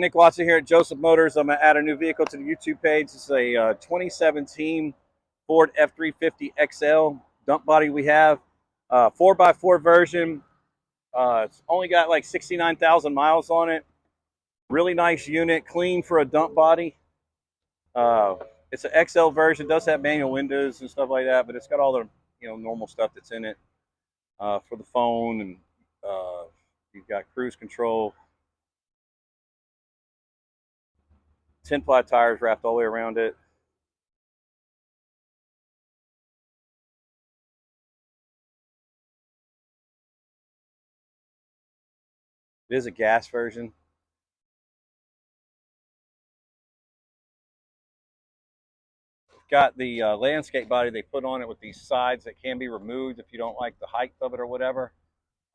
Nick Watson here at Joseph Motors. I'm going to add a new vehicle to the YouTube page. It's a 2017 Ford F-350 XL dump body we have. 4x4 version. It's only got like 69,000 miles on it. Really nice unit, clean for a dump body. It's an XL version. It does have manual windows and stuff like that, but it's got all the normal stuff that's in it for the phone, and you've got cruise control. 10-ply tires wrapped all the way around it. It is a gas version. Got the landscape body they put on it with these sides that can be removed if you don't like the height of it or whatever.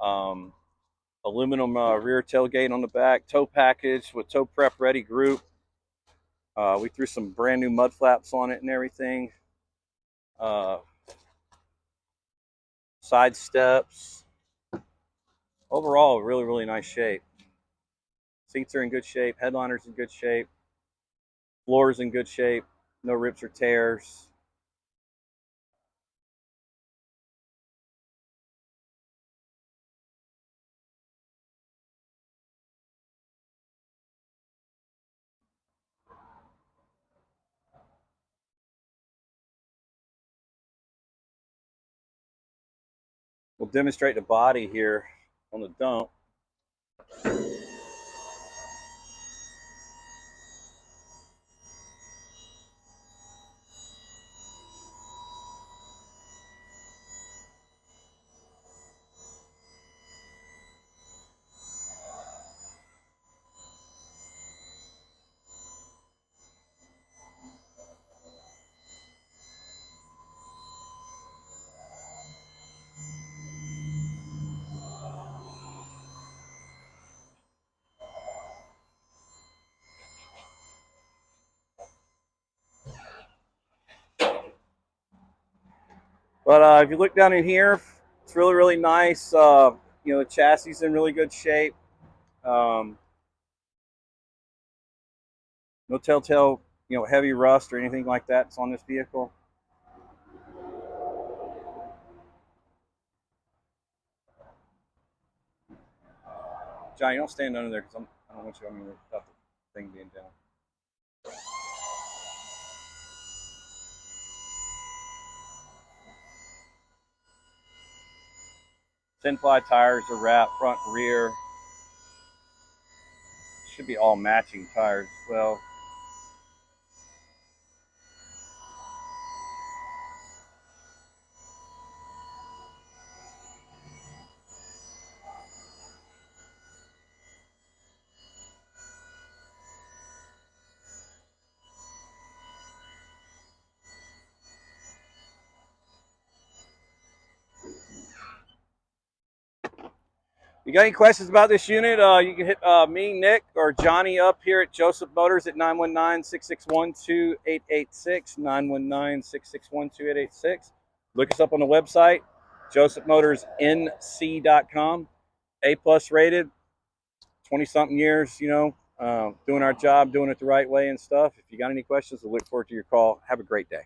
Aluminum rear tailgate on the back. Tow package with tow prep ready group. We threw some brand new mud flaps on it and everything. Side steps. Overall, really nice shape. Seats are in good shape. Headliner's in good shape. Floor's in good shape. No rips or tears. We'll demonstrate the body here on the dump. But if you look down in here, it's really nice. The chassis is in really good shape. No telltale, heavy rust or anything like that's on this vehicle. Johnny, don't stand under there because I don't want you without the thing being down. 10-ply tires are wrapped front and rear. Should be all matching tires as well. You got any questions about this unit? You can hit me, Nick, or Johnny up here at Joseph Motors at 919-661-2886, 919-661-2886. Look us up on the website, josephmotorsnc.com. A+ rated, 20-something years, doing our job, doing it the right way and stuff. If you got any questions, we'll look forward to your call. Have a great day.